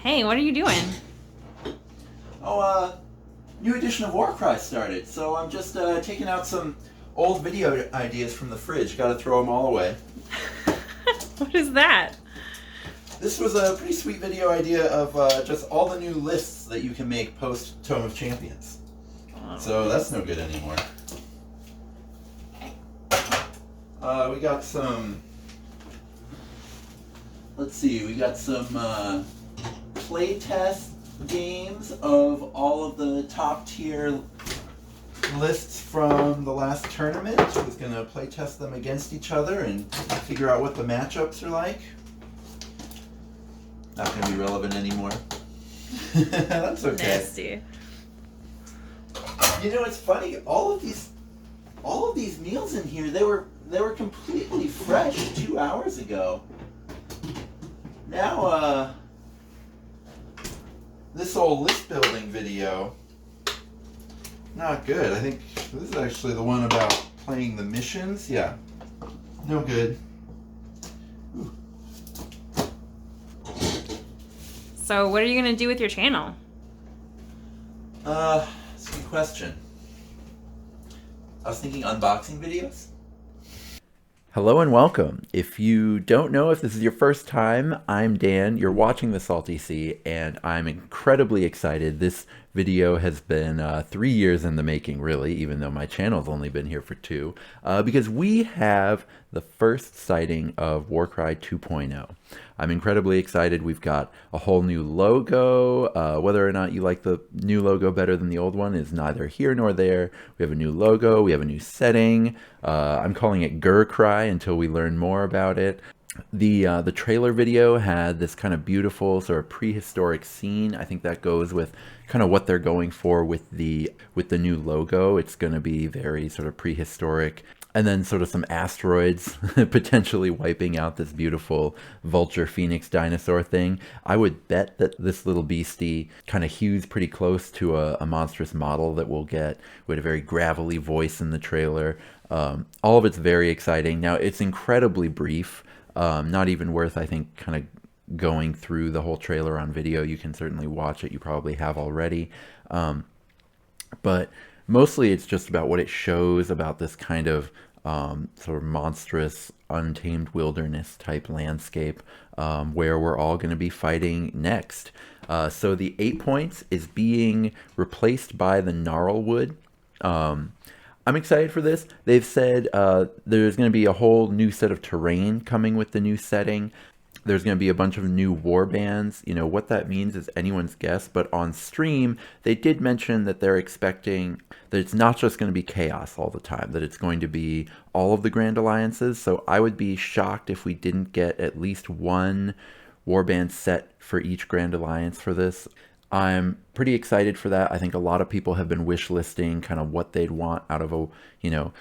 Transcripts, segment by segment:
Hey, what are you doing? New edition of Warcry started, so I'm just taking out some old video ideas from the fridge. Gotta throw them all away. What is that? This was a pretty sweet video idea of just all the new lists that you can make post Tome of Champions. So that's no good anymore. We got some... Let's see, we got some playtest games of all of the top tier lists from the last tournament. I was going to play test them against each other and figure out what the matchups are like. Not going to be relevant anymore. That's okay. Nasty. You know, it's funny. All of these meals in here, they were completely fresh 2 hours ago. Now, this old list building video, not good. I think this is actually the one about playing the missions. Yeah, no good. Ooh. So what are you going to do with your channel? That's a good question. I was thinking unboxing videos. Hello and welcome. If you don't know, if this is your first time, I'm Dan. You're watching The Salty Sea, and I'm incredibly excited. This video has been 3 years in the making, really, even though my channel's only been here for 2, because we have the first sighting of Warcry 2.0. I'm incredibly excited. We've got a whole new logo. Whether or not you like the new logo better than the old one is neither here nor there. We have a new logo. We have a new setting. I'm calling it Ghurcry until we learn more about it. The trailer video had this kind of beautiful sort of prehistoric scene. I think that goes with kind of what they're going for with the new logo. It's going to be very sort of prehistoric. And then sort of some asteroids potentially wiping out this beautiful vulture phoenix dinosaur thing. I would bet that this little beastie kind of hews pretty close to a monstrous model that we'll get with a very gravelly voice in the trailer. All of it's very exciting. Now, it's incredibly brief. Not even worth, I think, kind of going through the whole trailer on video. You can certainly watch it. You probably have already. But mostly it's just about what it shows about this kind of sort of monstrous, untamed wilderness type landscape where we're all going to be fighting next. So the 8 points is being replaced by the Gnarlwood. I'm excited for this. They've said there's going to be a whole new set of terrain coming with the new setting. There's going to be a bunch of new warbands. You know, what that means is anyone's guess, but on stream, they did mention that they're expecting that it's not just going to be chaos all the time, that it's going to be all of the Grand Alliances. So I would be shocked if we didn't get at least one warband set for each Grand Alliance for this. I'm pretty excited for that. I think a lot of people have been wish listing kind of what they'd want out of a, you know,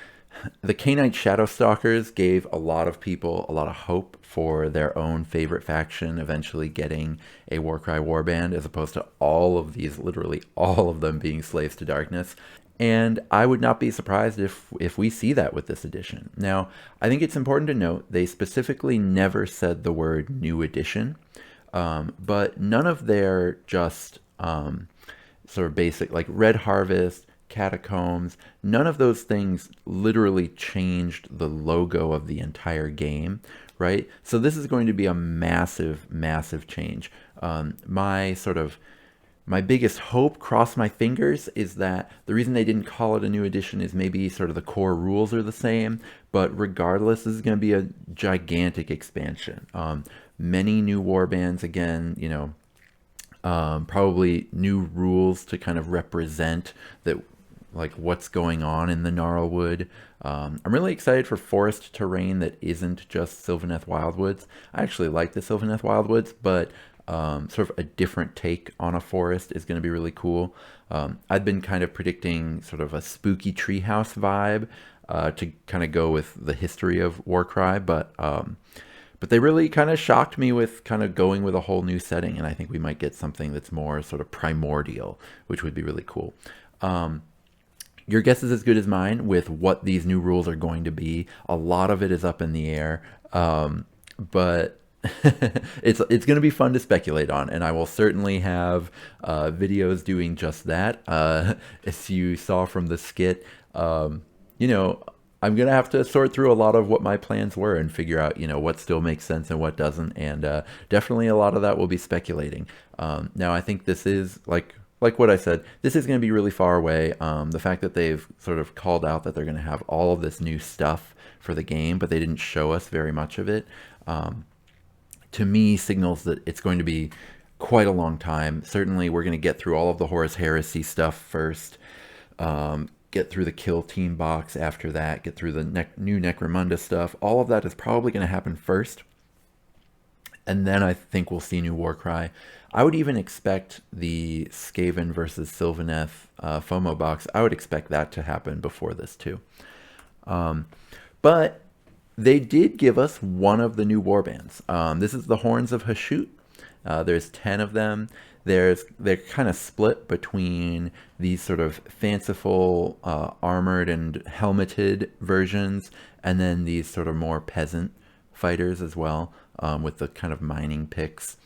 the Canine Shadowstalkers gave a lot of people a lot of hope for their own favorite faction eventually getting a Warcry warband, as opposed to all of these, literally all of them, being slaves to darkness. And I would not be surprised if we see that with this edition. Now, I think it's important to note they specifically never said the word new edition, but none of their just sort of basic, like Red Harvest, Catacombs, none of those things literally changed the logo of the entire game, right? So this is going to be a massive, massive change. My biggest hope, cross my fingers, is that the reason they didn't call it a new edition is maybe sort of the core rules are the same, but regardless, this is going to be a gigantic expansion. Many new warbands, again, you know, probably new rules to kind of represent that, like what's going on in the Gnarlwood. I'm really excited for forest terrain that isn't just Sylvaneth Wildwoods. I actually like the Sylvaneth Wildwoods, but sort of a different take on a forest is going to be really cool. I've been kind of predicting sort of a spooky treehouse vibe to kind of go with the history of Warcry, but they really kind of shocked me with kind of going with a whole new setting, and I think we might get something that's more sort of primordial, which would be really cool. Your guess is as good as mine with what these new rules are going to be. A lot of it is up in the air, but it's going to be fun to speculate on, and I will certainly have videos doing just that. As you saw from the skit, you know, I'm going to have to sort through a lot of what my plans were and figure out, you know, what still makes sense and what doesn't, and definitely a lot of that will be speculating. Now, I think this is like what I said, this is going to be really far away. The fact that they've sort of called out that they're going to have all of this new stuff for the game, but they didn't show us very much of it, to me signals that it's going to be quite a long time. Certainly we're going to get through all of the Horus Heresy stuff first, get through the Kill Team box after that, get through the new Necromunda stuff. All of that is probably going to happen first, and then I think we'll see new Warcry. I would even expect the Skaven versus Sylvaneth FOMO box, I would expect that to happen before this too. But they did give us one of the new warbands. This is the Horns of Hashut. There's 10 of them. They're kind of split between these sort of fanciful armored and helmeted versions, and then these sort of more peasant fighters as well, with the kind of mining picks.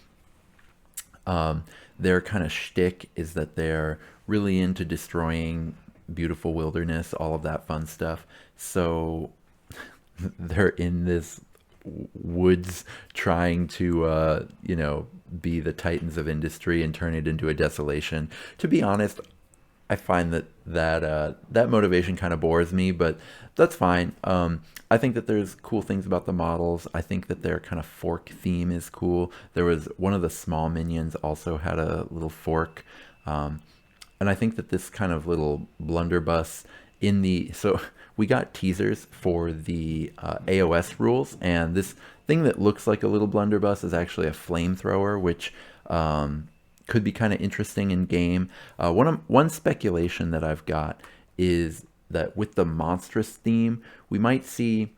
Their kind of shtick is that they're really into destroying beautiful wilderness, all of that fun stuff. So they're in this woods trying to, you know, be the titans of industry and turn it into a desolation. To be honest, I find that motivation kind of bores me, but that's fine. I think that there's cool things about the models. I think that their kind of fork theme is cool. There was one of the small minions also had a little fork. And I think that this kind of little blunderbuss so we got teasers for the AOS rules, and this thing that looks like a little blunderbuss is actually a flamethrower, which could be kind of interesting in game. One speculation that I've got is that with the monstrous theme, we might see,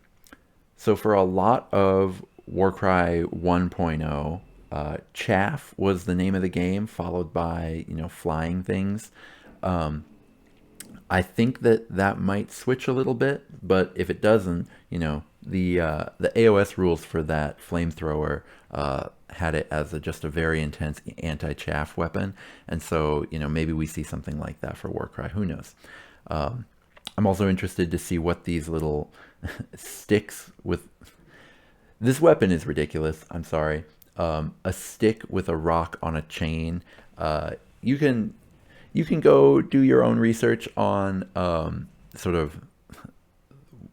so for a lot of Warcry 1.0, chaff was the name of the game, followed by, you know, flying things. I think that might switch a little bit, but if it doesn't, you know, the AOS rules for that flamethrower had it as just a very intense anti-chaff weapon, and so, you know, maybe we see something like that for Warcry. Who knows? I'm also interested to see what these little sticks with. This weapon is ridiculous. I'm sorry. A stick with a rock on a chain. You can go do your own research on sort of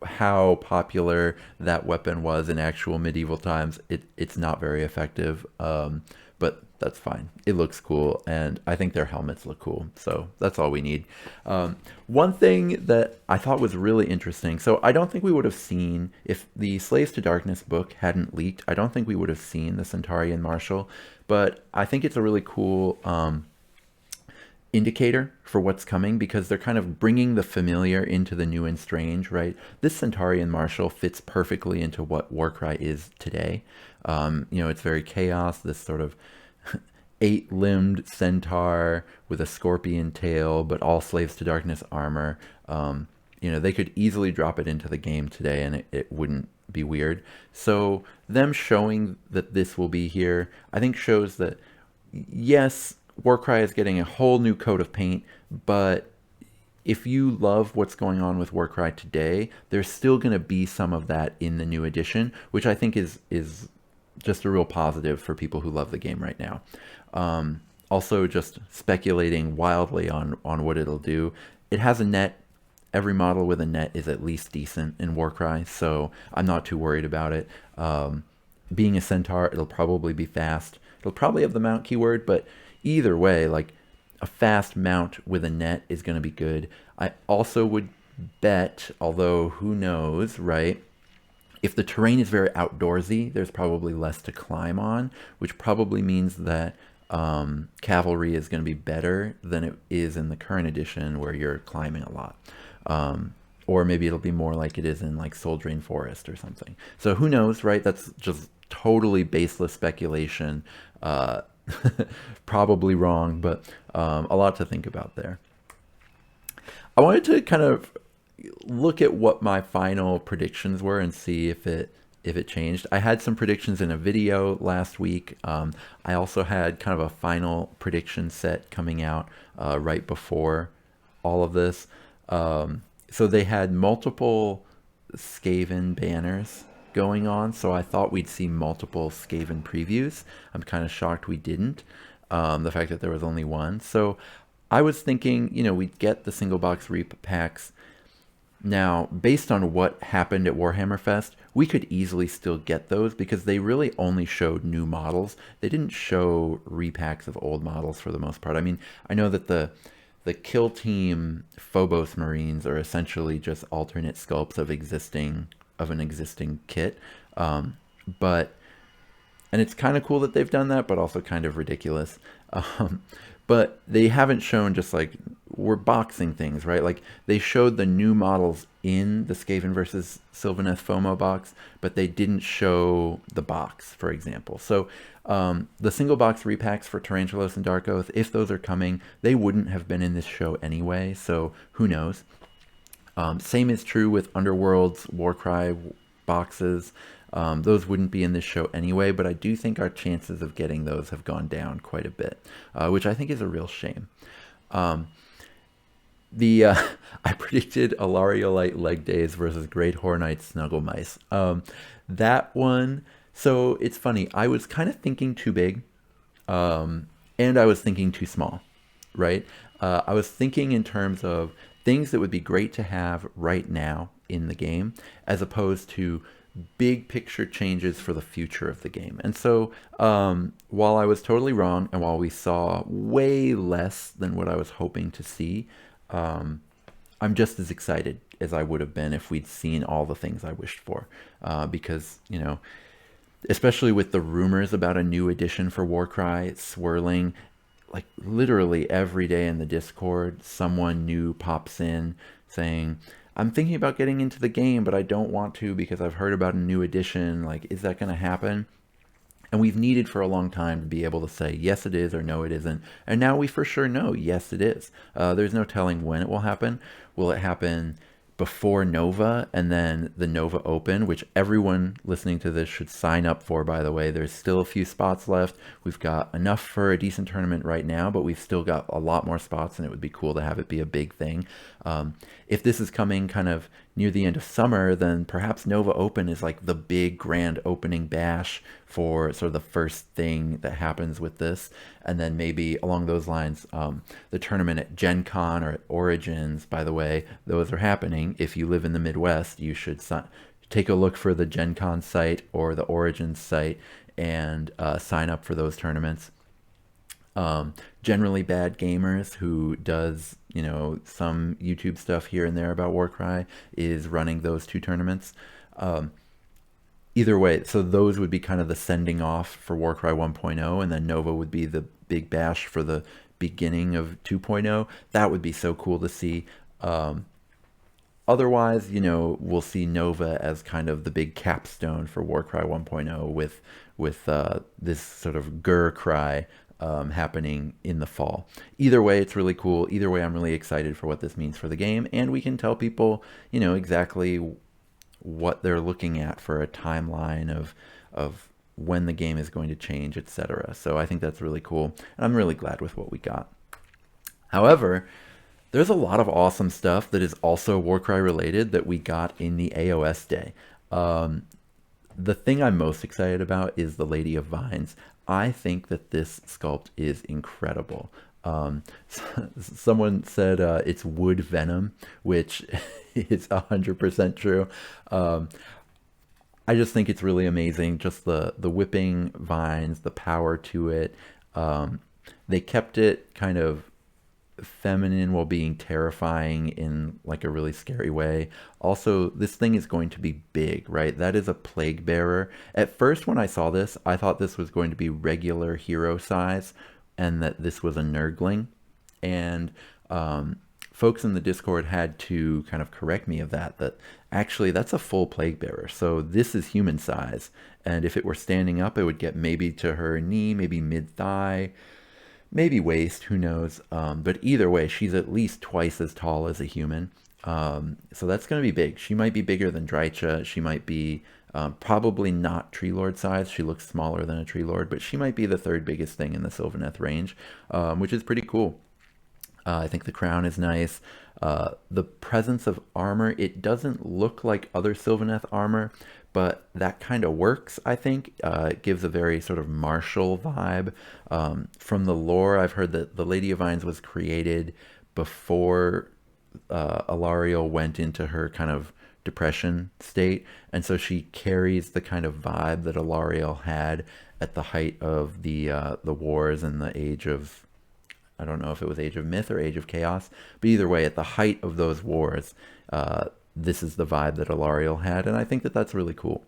how popular that weapon was in actual medieval times. It's not very effective, but that's fine. It looks cool, and I think their helmets look cool, so that's all we need. One thing that I thought was really interesting, so I don't think we would have seen, if the Slaves to Darkness book hadn't leaked, I don't think we would have seen the Centaurian Marshall, but I think it's a really cool indicator for what's coming, because they're kind of bringing the familiar into the new and strange, right? This Centaurian Marshall fits perfectly into what Warcry is today. You know, it's very chaos, this sort of 8-limbed centaur with a scorpion tail, but all Slaves to Darkness armor. You know, they could easily drop it into the game today and it wouldn't be weird. So them showing that this will be here, I think shows that, yes, Warcry is getting a whole new coat of paint, but if you love what's going on with Warcry today, there's still going to be some of that in the new edition, which I think is just a real positive for people who love the game right now. Also, just speculating wildly on what it'll do. It has a net. Every model with a net is at least decent in Warcry, so I'm not too worried about it. Being a centaur, it'll probably be fast. It'll probably have the mount keyword, but either way, like, a fast mount with a net is going to be good. I also would bet, although who knows, right? If the terrain is very outdoorsy, there's probably less to climb on, which probably means that cavalry is going to be better than it is in the current edition where you're climbing a lot. Or maybe it'll be more like it is in like Soldrain Forest or something. So who knows, right? That's just totally baseless speculation. Probably wrong, but a lot to think about there. I wanted to kind of look at what my final predictions were and see if if it changed. I had some predictions in a video last week. I also had kind of a final prediction set coming out right before all of this. So they had multiple Skaven banners going on, so I thought we'd see multiple Skaven previews. I'm kind of shocked we didn't. The fact that there was only one. So I was thinking, we'd get the single box repacks. Now, based on what happened at Warhammer Fest, we could easily still get those because they really only showed new models. They didn't show repacks of old models for the most part. I mean, I know that the Kill Team Phobos Marines are essentially just alternate sculpts of an existing kit. And it's kind of cool that they've done that, but also kind of ridiculous. But they haven't shown just like we're boxing things, right? Like they showed the new models in the Skaven versus Sylvaneth FOMO box, but they didn't show the box, for example. So the single box repacks for Tarantulos and Dark Oath, if those are coming, they wouldn't have been in this show anyway, so who knows? Same is true with Underworld's Warcry boxes. Those wouldn't be in this show anyway, but I do think our chances of getting those have gone down quite a bit, which I think is a real shame. I predicted Alariolite Leg Days versus Great Hornite Snuggle Mice. That one, so it's funny, I was kind of thinking too big, and I was thinking too small, right? I was thinking in terms of things that would be great to have right now in the game, as opposed to big picture changes for the future of the game. And so while I was totally wrong, and while we saw way less than what I was hoping to see, I'm just as excited as I would have been if we'd seen all the things I wished for. Because, especially with the rumors about a new edition for Warcry swirling, like literally every day in the Discord, someone new pops in saying, I'm thinking about getting into the game, but I don't want to because I've heard about a new edition. Like, is that going to happen? And we've needed for a long time to be able to say, yes, it is, or no, it isn't. And now we for sure know, yes, it is. There's no telling when it will happen. Will it happen before Nova and then the Nova Open, which everyone listening to this should sign up for, by the way? There's still a few spots left. We've got enough for a decent tournament right now, but we've still got a lot more spots, and it would be cool to have it be a big thing. If this is coming kind of near the end of summer, then perhaps Nova Open is like the big grand opening bash for sort of the first thing that happens with this. And then maybe along those lines, the tournament at Gen Con or at Origins, by the way, those are happening. If you live in the Midwest, you should take a look for the Gen Con site or the Origins site and sign up for those tournaments. Generally Bad Gamers, who does, some YouTube stuff here and there about Warcry, is running those two tournaments. Either way, so those would be kind of the sending off for Warcry 1.0, and then Nova would be the big bash for the beginning of 2.0. That would be so cool to see. Otherwise, we'll see Nova as kind of the big capstone for Warcry 1.0 with this sort of Ghurcry happening in the fall. Either way, it's really cool. Either way, I'm really excited for what this means for the game, and we can tell people, exactly what they're looking at for a timeline of when the game is going to change, etc. So I think that's really cool, and I'm really glad with what we got. However, there's a lot of awesome stuff that is also Warcry related that we got in the AOS day. The thing I'm most excited about is the Lady of Vines. I think that this sculpt is incredible. Someone said it's wood venom, which is 100% true. I just think it's really amazing. Just the whipping vines, the power to it. They kept it kind of feminine while being terrifying in like a really scary way. Also, this thing is going to be big, right? That is a plague bearer. At first, when I saw this, I thought this was going to be regular hero size and that this was a nurgling. And folks in the Discord had to kind of correct me of that actually that's a full plague bearer. So this is human size. And if it were standing up, it would get maybe to her knee, maybe mid-thigh, maybe waist, who knows. But either way, she's at least twice as tall as a human. So that's going to be big. She might be bigger than Drycha. She might be Probably not Tree Lord size. She looks smaller than a Tree Lord, but she might be the third biggest thing in the Sylvaneth range, which is pretty cool. I think the crown is nice. The presence of armor, it doesn't look like other Sylvaneth armor, but that kind of works, I think. It gives a very sort of martial vibe. From the lore, I've heard that the Lady of Vines was created before Alarielle went into her kind of depression state, and so she carries the kind of vibe that Alarielle had at the height of the wars and the age of, I don't know if it was Age of Myth or Age of Chaos, but either way, at the height of those wars, this is the vibe that Alarielle had, and I think that that's really cool.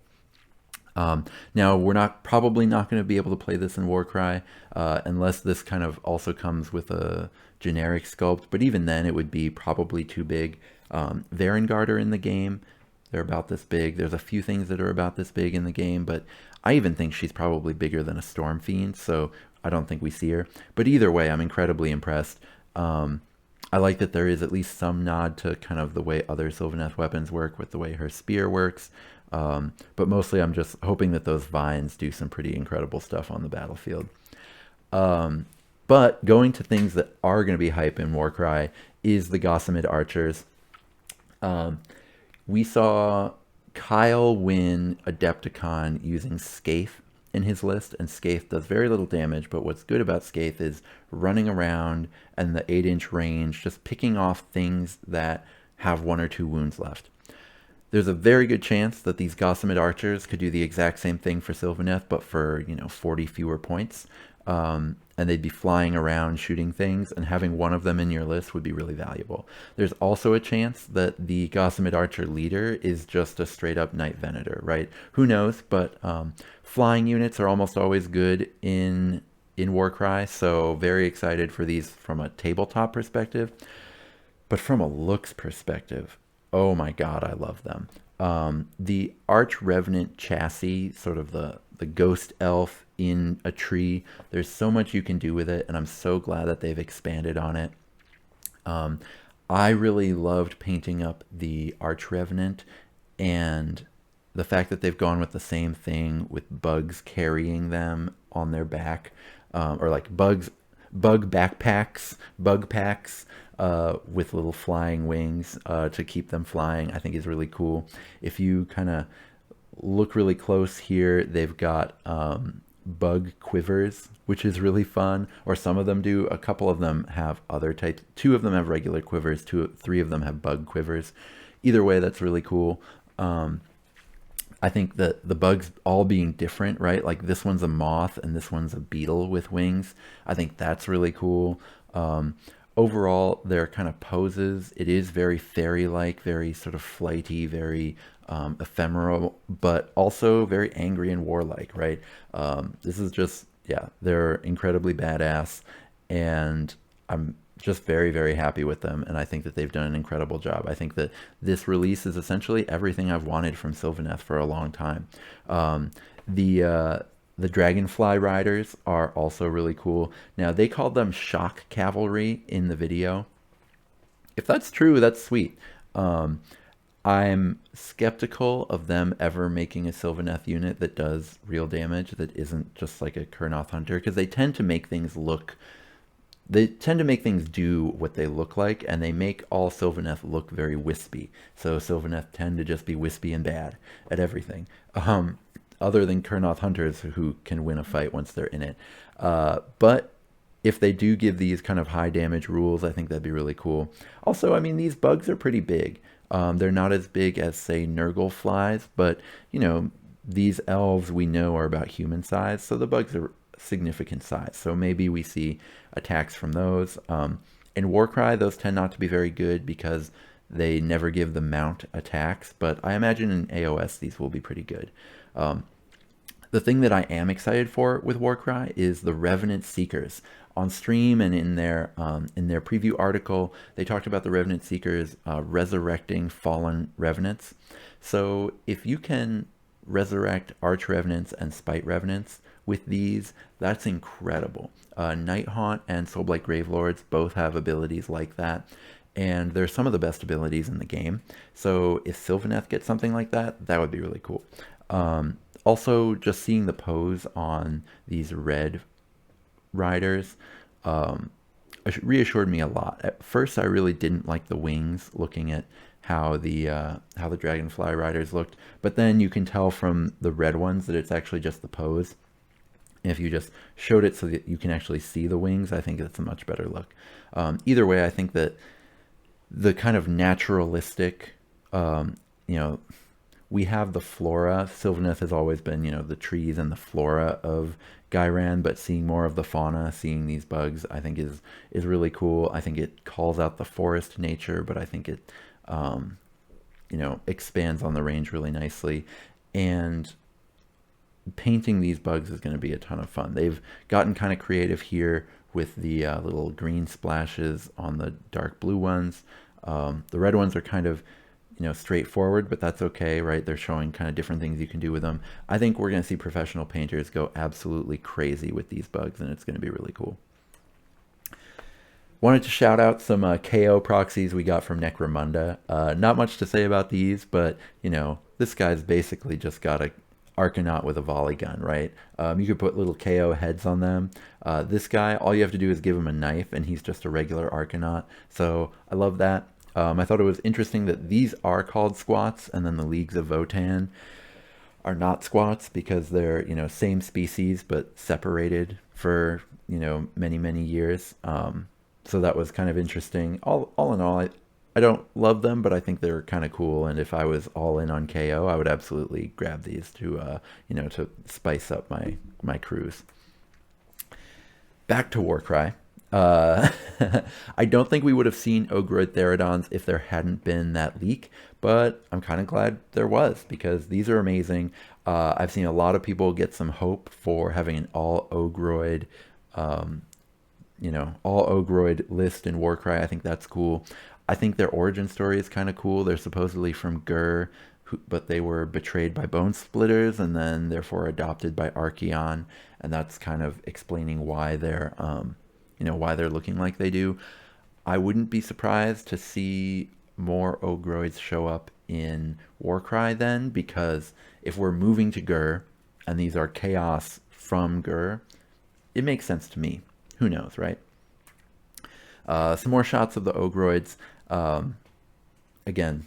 Now, we're probably not going to be able to play this in Warcry, unless this kind of also comes with a generic sculpt, but even then it would be probably too big. Varengard are in the game. They're about this big. There's a few things that are about this big in the game, but I even think she's probably bigger than a Storm Fiend, so I don't think we see her. But either way, I'm incredibly impressed. I like that there is at least some nod to kind of the way other Sylvaneth weapons work with the way her spear works. But mostly I'm just hoping that those vines do some pretty incredible stuff on the battlefield. But going to things that are going to be hype in Warcry is the Gossamid Archers. We saw Kyle win Adepticon using Scathe in his list, and Scathe does very little damage, but what's good about Scathe is running around and the 8-inch range, just picking off things that have 1 or 2 wounds left. There's a very good chance that these Gossamid Archers could do the exact same thing for Sylvaneth, but for, 40 fewer points. And they'd be flying around shooting things, and having one of them in your list would be really valuable. There's also a chance that the Gossamid Archer leader is just a straight-up Night Venator, right? Who knows, but flying units are almost always good in Warcry, so very excited for these from a tabletop perspective. But from a looks perspective, oh my god, I love them. The Arch Revenant chassis, sort of the ghost elf in a tree, there's so much you can do with it, and I'm so glad that they've expanded on it. I really loved painting up the Arch Revenant, and the fact that they've gone with the same thing with bugs carrying them on their back, or like bug packs with little flying wings to keep them flying, I think is really cool. If you kind of look really close here, they've got bug quivers, which is really fun, or some of them do. A couple of them have other types. 2 of them have regular quivers, 3 of them have bug quivers. Either way, that's really cool. I think that the bugs all being different, right? Like this one's a moth and this one's a beetle with wings. I think that's really cool. Overall, their kind of poses, it is very fairy-like, very sort of flighty, very ephemeral, but also very angry and warlike, right? This is just, yeah, they're incredibly badass, and I'm just very, very happy with them, and I think that they've done an incredible job. I think that this release is essentially everything I've wanted from Sylvaneth for a long time. The Dragonfly Riders are also really cool. Now, they called them Shock Cavalry in the video. If that's true, that's sweet. I'm skeptical of them ever making a Sylvaneth unit that does real damage, that isn't just like a Kurnoth Hunter, because they tend to make things do what they look like, and they make all Sylvaneth look very wispy. So Sylvaneth tend to just be wispy and bad at everything. Other than Kurnoth Hunters, who can win a fight once they're in it. But if they do give these kind of high damage rules, I think that'd be really cool. Also, I mean, these bugs are pretty big. They're not as big as, say, Nurgle flies, but, these elves we know are about human size, so the bugs are significant size. So maybe we see attacks from those. In Warcry, those tend not to be very good because they never give the mount attacks, but I imagine in AOS these will be pretty good. The thing that I am excited for with Warcry is the Revenant Seekers. On stream and in their preview article, they talked about the Revenant Seekers resurrecting fallen Revenants. So if you can resurrect Arch Revenants and Spite Revenants with these, that's incredible. Nighthaunt and Soulblight Gravelords both have abilities like that, and they're some of the best abilities in the game. So if Sylvaneth gets something like that, that would be really cool. Also, just seeing the pose on these red riders reassured me a lot. At first, I really didn't like the wings, looking at how the dragonfly riders looked, but then you can tell from the red ones that it's actually just the pose. And if you just showed it so that you can actually see the wings, I think it's a much better look. Either way, I think that the kind of naturalistic, we have the flora. Sylvaneth has always been, the trees and the flora of Ghyran, but seeing more of the fauna, seeing these bugs, I think is really cool. I think it calls out the forest nature, but I think it, expands on the range really nicely. And painting these bugs is going to be a ton of fun. They've gotten kind of creative here with the little green splashes on the dark blue ones. The red ones are kind of, straightforward, but that's okay, right? They're showing kind of different things you can do with them. I think we're going to see professional painters go absolutely crazy with these bugs, and it's going to be really cool. Wanted to shout out some KO proxies we got from Necromunda. Not much to say about these, but, this guy's basically just got a Arcanaut with a volley gun, right? You could put little KO heads on them. This guy, all you have to do is give him a knife, and he's just a regular Arcanaut. So I love that. I thought it was interesting that these are called squats, and then the Leagues of Votann are not squats because they're, same species but separated for, many, many years. So that was kind of interesting. All in all, I don't love them, but I think they're kind of cool. And if I was all in on KO, I would absolutely grab these to, to spice up my cruise. Back to Warcry. I don't think we would have seen Ogroid Theridons if there hadn't been that leak, but I'm kind of glad there was because these are amazing. I've seen a lot of people get some hope for having an all Ogroid list in Warcry. I think that's cool. I think their origin story is kind of cool. They're supposedly from Ghur, but they were betrayed by Bone Splitters and then therefore adopted by Archaon, and that's kind of explaining why they're why they're looking like they do. I wouldn't be surprised to see more Ogroids show up in Warcry then, because if we're moving to Ghur and these are chaos from Ghur, it makes sense to me. Who knows, right? Some more shots of the Ogroids. Again,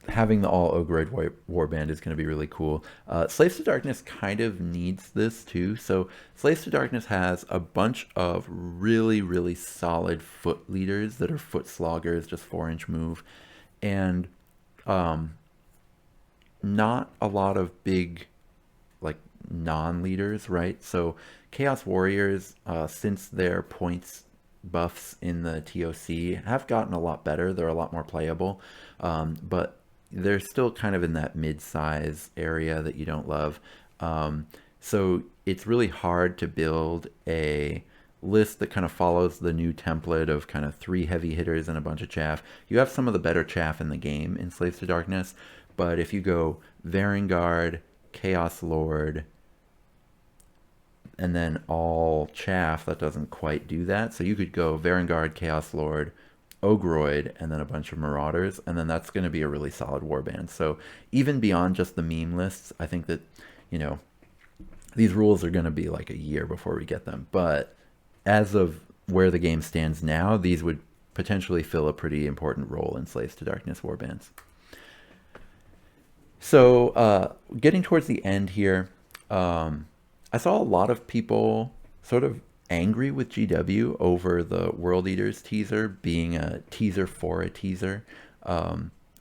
having the all Ogroid warband is going to be really cool. Slaves to Darkness kind of needs this too. So Slaves to Darkness has a bunch of really, really solid foot leaders that are foot sloggers, just 4-inch move. And not a lot of big, like, non-leaders, right? So Chaos Warriors, since their points buffs in the TOC, have gotten a lot better. They're a lot more playable. But they're still kind of in that mid-size area that you don't love. So it's really hard to build a list that kind of follows the new template of kind of 3 heavy hitters and a bunch of chaff. You have some of the better chaff in the game in Slaves to Darkness, but if you go Varanguard, Chaos Lord, and then all chaff, that doesn't quite do that. So you could go Varanguard, Chaos Lord, Ogroid, and then a bunch of Marauders, and then that's going to be a really solid warband. So even beyond just the meme lists, I think that, these rules are going to be like a year before we get them. But as of where the game stands now, these would potentially fill a pretty important role in Slaves to Darkness warbands. So getting towards the end here, I saw a lot of people sort of angry with GW over the World Eaters teaser being a teaser for a teaser.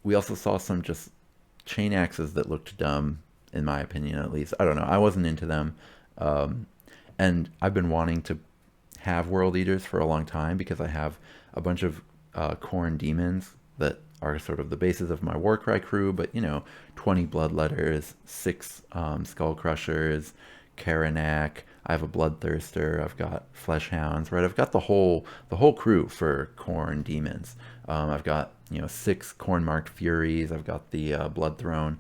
We also saw some just chain axes that looked dumb, in my opinion at least. I don't know. I wasn't into them. And I've been wanting to have World Eaters for a long time because I have a bunch of Khorne demons that are sort of the basis of my Warcry crew, but 20 Bloodletters, 6 Skull Crushers, Karanak, I have a Bloodthirster, I've got Fleshhounds, right? I've got the whole crew for Khorne demons. I've got 6 Khorne marked Furies, I've got the Blood Throne.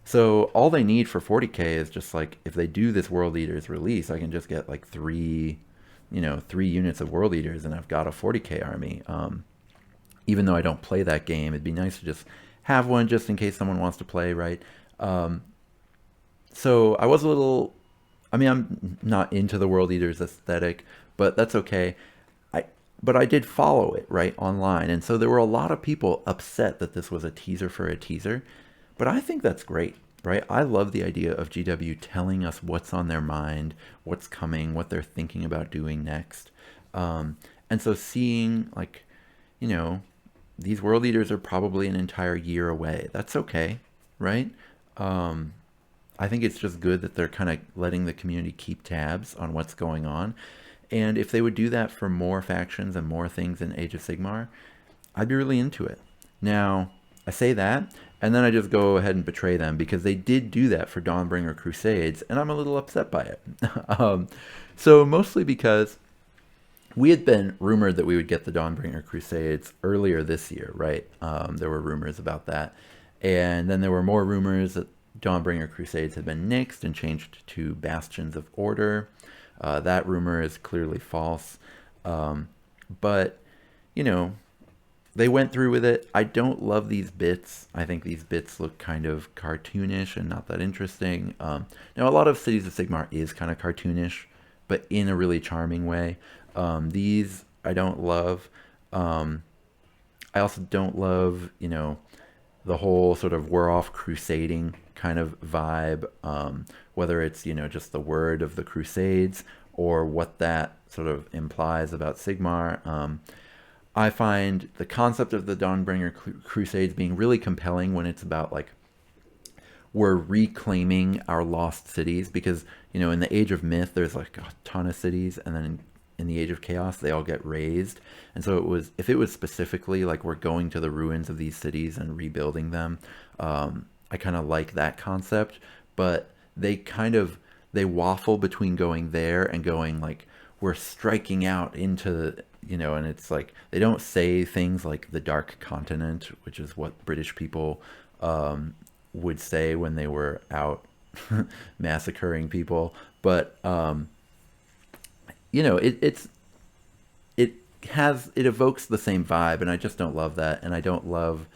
So all they need for 40k is just like, if they do this World Eaters release, I can just get like 3 units of World Eaters and I've got a 40k army. Even though I don't play that game, it'd be nice to just have one just in case someone wants to play, right? So I was a little, I mean, I'm not into the World Eaters aesthetic, but that's okay. I but I did follow it right online, and so there were a lot of people upset that this was a teaser for a teaser. But I think that's great, right? I love the idea of GW telling us what's on their mind, what's coming, what they're thinking about doing next. And so seeing like, you know, these World Eaters are probably an entire year away. That's okay, right? I think it's just good that they're kind of letting the community keep tabs on what's going on. And if they would do that for more factions and more things in Age of Sigmar, I'd be really into it. Now, I say that, and then I just go ahead and betray them because they did do that for Dawnbringer Crusades, and I'm a little upset by it. So mostly because we had been rumored that we would get the Dawnbringer Crusades earlier this year, right? There were rumors about that. And then there were more rumors that Dawnbringer Crusades had been nixed and changed to Bastions of Order. That rumor is clearly false. But, you know, they went through with it. I don't love these bits. I think these bits look kind of cartoonish and not that interesting. Now, a lot of Cities of Sigmar is kind of cartoonish, but in a really charming way. These I don't love. I also don't love, you know, the whole sort of we're off crusading kind of vibe, whether it's, you know, just the word of the Crusades or what that sort of implies about Sigmar. I find the concept of the Dawnbringer Crusades being really compelling when it's about like we're reclaiming our lost cities, because, you know, in the Age of Myth there's like a ton of cities, and then in the Age of Chaos they all get razed. And so it was, if it was specifically like we're going to the ruins of these cities and rebuilding them, I kind of like that concept. But they waffle between going there and going like we're striking out into, you know, and it's like they don't say things like the Dark Continent, which is what British people would say when they were out massacring people. But you know, it evokes the same vibe, and I just don't love that. And I don't love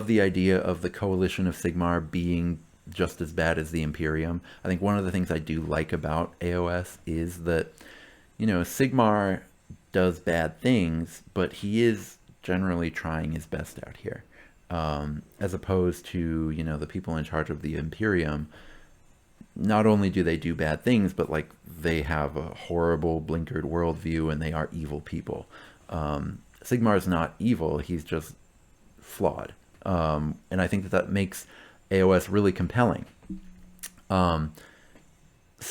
the idea of the Coalition of Sigmar being just as bad as the Imperium. I think one of the things I do like about AOS is that, you know, Sigmar does bad things, but he is generally trying his best out here. As opposed to, you know, the people in charge of the Imperium, not only do they do bad things, but like they have a horrible blinkered worldview and they are evil people. Sigmar's not evil, he's just flawed. And I think that makes AOS really compelling. So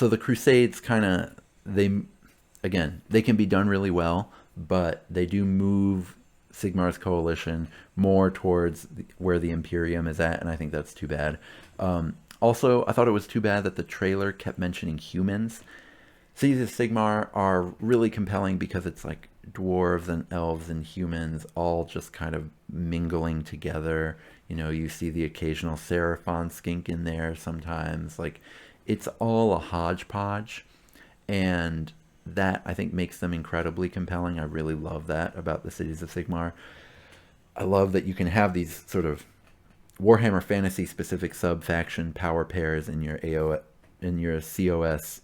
the Crusades kind of, they can be done really well, but they do move Sigmar's coalition more towards where the Imperium is at, and I think that's too bad. Also, I thought it was too bad that the trailer kept mentioning humans. Cities of Sigmar are really compelling because it's like dwarves and elves and humans all just kind of mingling together. You know, you see the occasional Seraphon skink in there sometimes. Like, it's all a hodgepodge, and that I think makes them incredibly compelling. I really love that about the Cities of Sigmar. I love that you can have these sort of Warhammer Fantasy specific sub-faction power pairs in your COS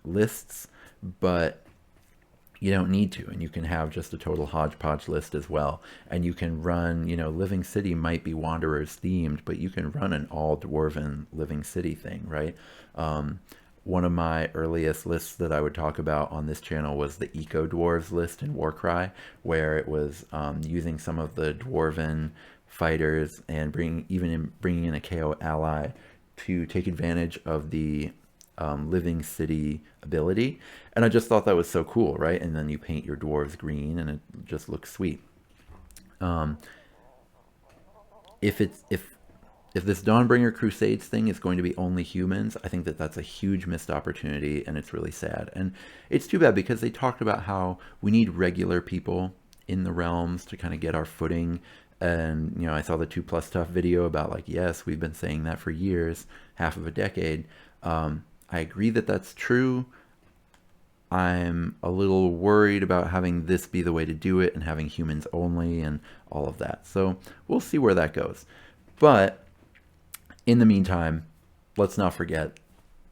lists, but you don't need to, and you can have just a total hodgepodge list as well. And you can run, you know, Living City might be Wanderers themed, but you can run an all dwarven Living City thing, right? One of my earliest lists that I would talk about on this channel was the Eco Dwarves list in Warcry, where it was using some of the dwarven fighters and bringing in a KO ally to take advantage of the Living City ability. And I just thought that was so cool, right? And then you paint your dwarves green and it just looks sweet. If this Dawnbringer Crusades thing is going to be only humans, I think that that's a huge missed opportunity, and it's really sad. And it's too bad because they talked about how we need regular people in the realms to kind of get our footing. And, you know, I saw the 2+ Tough video about like, yes, we've been saying that for years, half of a decade. I agree that that's true. I'm a little worried about having this be the way to do it and having humans only and all of that. So we'll see where that goes. But in the meantime, let's not forget,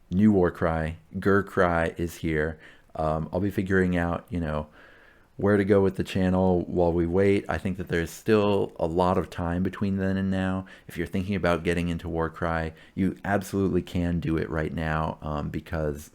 new Warcry, Ghurcry is here. I'll be figuring out, where to go with the channel while we wait. I think that there's still a lot of time between then and now. If you're thinking about getting into Warcry, you absolutely can do it right now, because,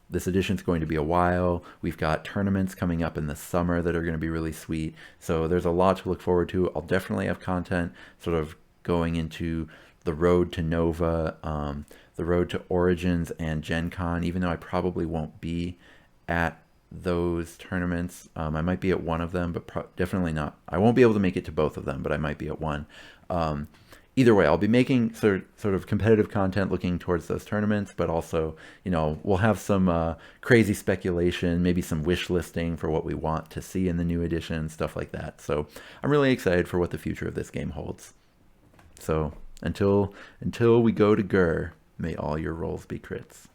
this edition's going to be a while. We've got tournaments coming up in the summer that are going to be really sweet. So there's a lot to look forward to. I'll definitely have content sort of going into the road to Nova, the road to Origins and Gen Con, even though I probably won't be at those tournaments. I might be at one of them, but definitely not. I won't be able to make it to both of them, but I might be at one. Either way, I'll be making sort of competitive content looking towards those tournaments, but also, we'll have some crazy speculation, maybe some wish listing for what we want to see in the new edition, stuff like that. So I'm really excited for what the future of this game holds. So until we go to Ghur, may all your rolls be crits.